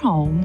home.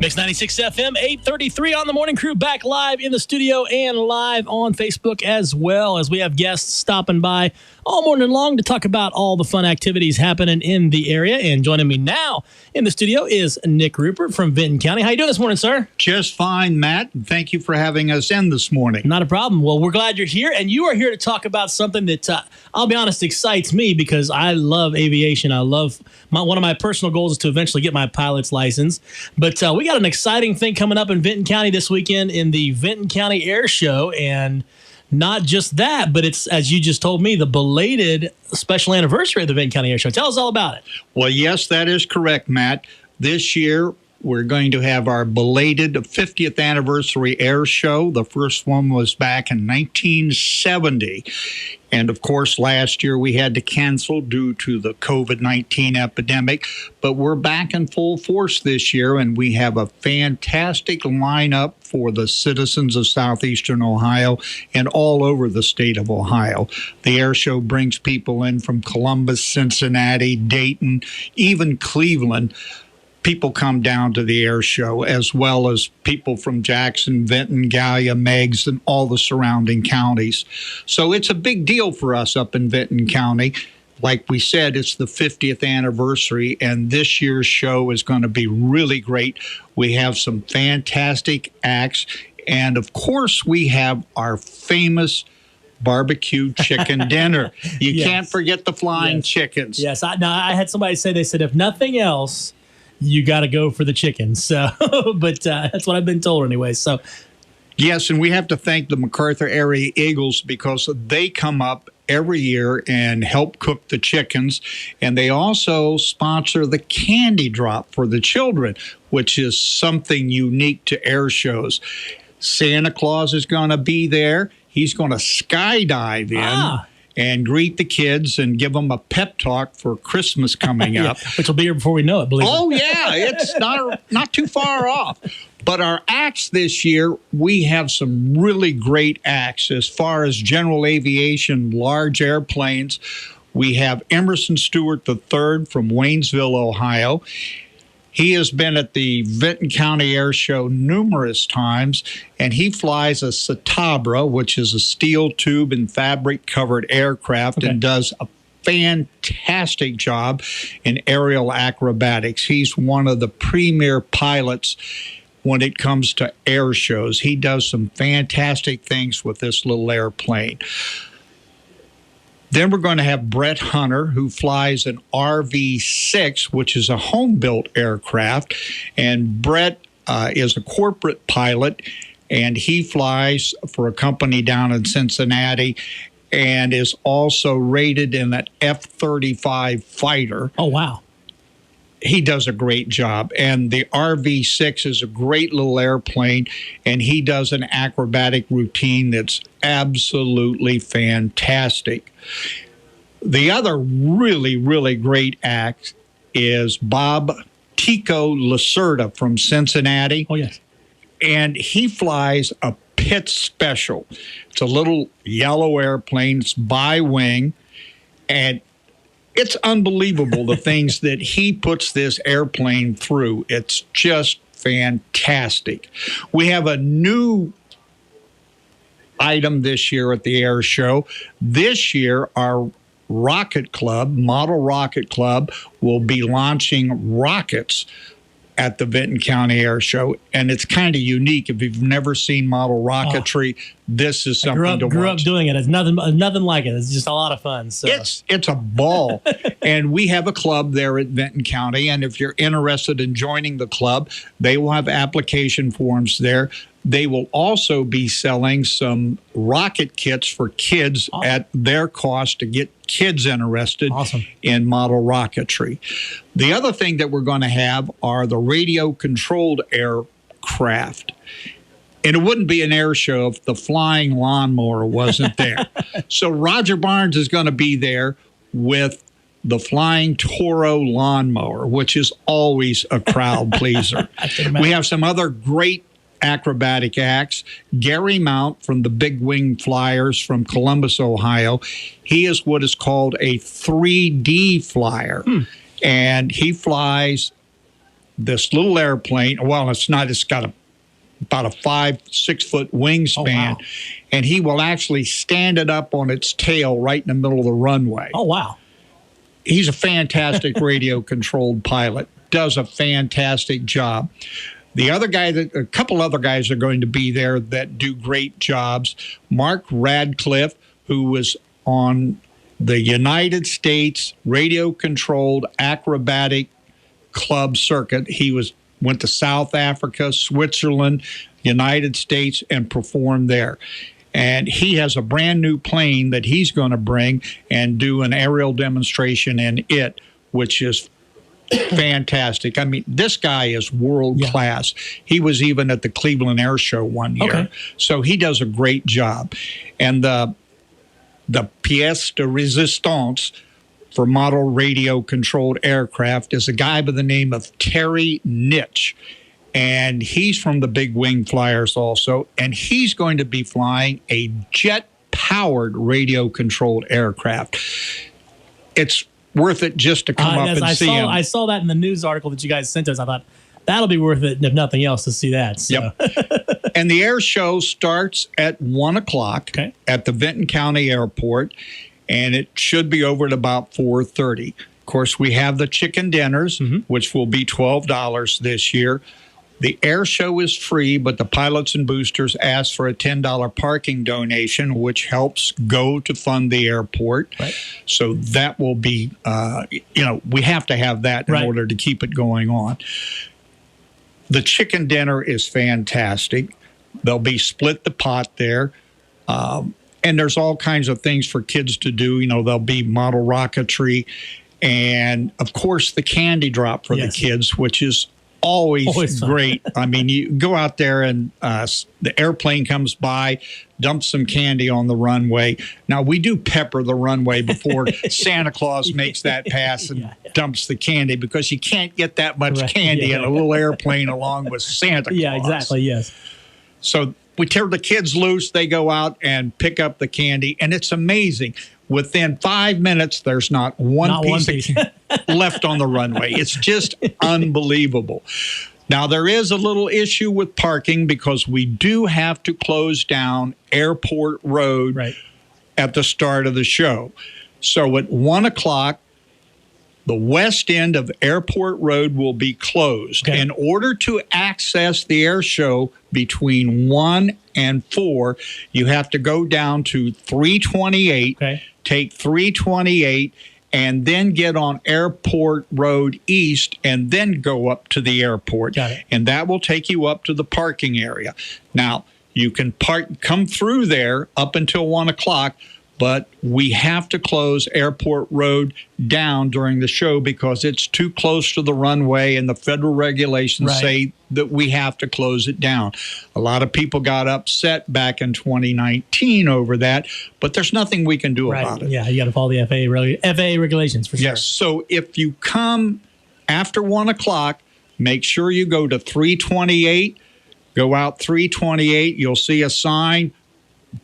Mix 96 FM, 833 on the Morning Crew, back live in the studio and live on Facebook as well, as we have guests stopping by all morning long to talk about all the fun activities happening in the area. And joining me now in the studio is Nick Rupert from Vinton County. How you doing this morning, sir? Just fine, Matt. Thank you for having us in this morning. Not a problem. Well, we're glad you're here, and you are here to talk about something that, I'll be honest, excites me because I love aviation. I love one of my personal goals is to eventually get my pilot's license. But we got an exciting thing coming up in Vinton County this weekend in the Vinton County Air Show, and not just that, but it's, as you just told me, the belated special anniversary of the Vinton County Air Show. Tell us all about it. Well, yes, that is correct, Matt. This year, we're going to have our belated 50th anniversary air show. The first one was back in 1970. And, of course, last year we had to cancel due to the COVID-19 epidemic. But we're back in full force this year, and we have a fantastic lineup for the citizens of southeastern Ohio and all over the state of Ohio. The air show brings people in from Columbus, Cincinnati, Dayton, even Cleveland. People come down to the air show, as well as people from Jackson, Vinton, Gallia, Meigs, and all the surrounding counties. So it's a big deal for us up in Vinton County. Like we said, it's the 50th anniversary, and this year's show is going to be really great. We have some fantastic acts, and of course, we have our famous barbecue chicken dinner. You can't forget the flying chickens. Yes, I had somebody say, they said, if nothing else, you got to go for the chicken. So, but that's what I've been told anyway. So, yes, and we have to thank the MacArthur Area Eagles because they come up every year and help cook the chickens. And they also sponsor the candy drop for the children, which is something unique to air shows. Santa Claus is going to be there. He's going to skydive in. And greet the kids and give them a pep talk for Christmas coming up. Which will be here before we know it, believe me. Yeah, it's not too far off. But our acts this year, we have some really great acts. As far as general aviation, large airplanes, we have Emerson Stewart III from Waynesville, Ohio. He has been at the Vinton County Air Show numerous times, and he flies a Citabra, which is a steel tube and fabric covered aircraft, and does a fantastic job in aerial acrobatics. He's one of the premier pilots when it comes to air shows. He does some fantastic things with this little airplane. Then we're going to have Brett Hunter, who flies an RV-6, which is a home-built aircraft. And Brett is a corporate pilot, and he flies for a company down in Cincinnati and is also rated in an F-35 fighter. Oh, wow. He does a great job. And the RV-6 is a great little airplane, and he does an acrobatic routine that's absolutely fantastic. The other really, really great act is Bob Tyko Lacerda from Cincinnati. Oh, yes. And he flies a Pitts Special. It's a little yellow airplane. It's bi-wing, and it's unbelievable the things that he puts this airplane through. It's just fantastic. We have a new item this year at the air show. This year, our rocket club, Model Rocket Club, will be launching rockets at the Vinton County Air Show, and it's kind of unique. If you've never seen model rocketry, this is something to watch. Grew up doing it. It's nothing like it. It's just a lot of fun. So. It's a ball. And we have a club there at Vinton County, and if you're interested in joining the club, they will have application forms there. They will also be selling some rocket kits for kids at their cost to get kids interested in model rocketry. The other thing that we're going to have are the radio-controlled aircraft. And it wouldn't be an air show if the flying lawnmower wasn't there. So Roger Barnes is going to be there with the Flying Toro lawnmower, which is always a crowd pleaser. We have some other great acrobatic acts. Gary Mount from the Big Wing Flyers from Columbus, Ohio. He is what is called a 3D flyer. And he flies this little airplane. Well, it's not. It's got about a 5-6 foot wingspan, wow. and he will actually stand it up on its tail right in the middle of the runway. Oh, wow. He's a fantastic radio controlled pilot. Does a fantastic job. A couple other guys are going to be there that do great jobs. Mark Radcliffe, who was on the United States radio controlled acrobatic club circuit. He went to South Africa, Switzerland, United States, and performed there. And he has a brand new plane that he's going to bring and do an aerial demonstration in it, which is fantastic. I mean, this guy is world class. He was even at the Cleveland Air Show one year. Okay. So he does a great job. And the pièce de résistance for model radio controlled aircraft is a guy by the name of Terry Nitch. And he's from the Big Wing Flyers also. And he's going to be flying a jet-powered radio-controlled aircraft. It's worth it just to come up and see him. I saw that in the news article that you guys sent us. I thought, that'll be worth it, if nothing else, to see that. So. Yep. And the air show starts at 1 o'clock at the Vinton County Airport, and it should be over at about 4:30. Of course, we have the chicken dinners, which will be $12 this year. The air show is free, but the pilots and boosters ask for a $10 parking donation, which helps go to fund the airport. Right. So that will be, we have to have that in order to keep it going on. The chicken dinner is fantastic. There'll be split the pot there. And there's all kinds of things for kids to do. You know, there'll be model rocketry. And, of course, the candy drop for the kids, which is always great. I mean, you go out there and the airplane comes by, dumps some candy on the runway. Now, we do pepper the runway before Santa Claus makes that pass and dumps the candy, because you can't get that much candy in a little airplane along with Santa Claus. Yeah, exactly, yes. So we tear the kids loose. They go out and pick up the candy, and it's amazing. Within 5 minutes, there's not one piece left on the runway. It's just unbelievable. Now, there is a little issue with parking, because we do have to close down Airport Road at the start of the show. So at 1 o'clock, the west end of Airport Road will be closed. In order to access the air show between 1 and 4, you have to go down to 328, take 328, and then get on Airport Road East, and then go up to the airport. And that will take you up to the parking area. Now, you can come through there up until 1 o'clock, but we have to close Airport Road down during the show because it's too close to the runway, and the federal regulations say that we have to close it down. A lot of people got upset back in 2019 over that, but there's nothing we can do about it. Yeah, you got to follow the FAA regulations for sure. Yes, so if you come after 1 o'clock, make sure you go to 328, go out 328, you'll see a sign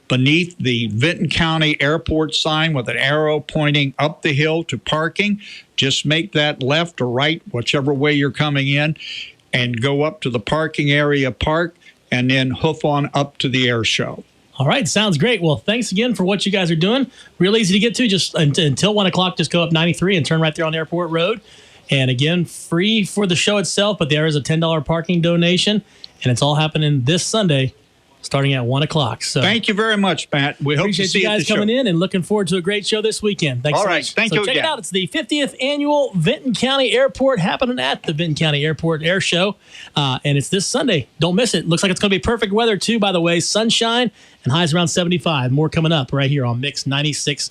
beneath the Vinton County Airport sign with an arrow pointing up the hill to parking. Just make that left or right, whichever way you're coming in, and go up to the parking area, park, and then hoof on up to the air show. All right, sounds great. Well, thanks again for what you guys are doing. Real easy to get to. Just until 1 o'clock, just go up 93 and turn right there on Airport Road. And again, free for the show itself, but there is a $10 parking donation, and it's all happening this Sunday, starting at 1 o'clock. So thank you very much, Matt. We hope to see you guys coming in, and looking forward to a great show this weekend. Thanks all so right, much. thank you check again. it out. It's the 50th annual Vinton County Airport, happening at the Vinton County Airport Air Show, and it's this Sunday. Don't miss it. Looks like it's going to be perfect weather too, by the way. Sunshine and highs around 75. More coming up right here on Mix 96.9.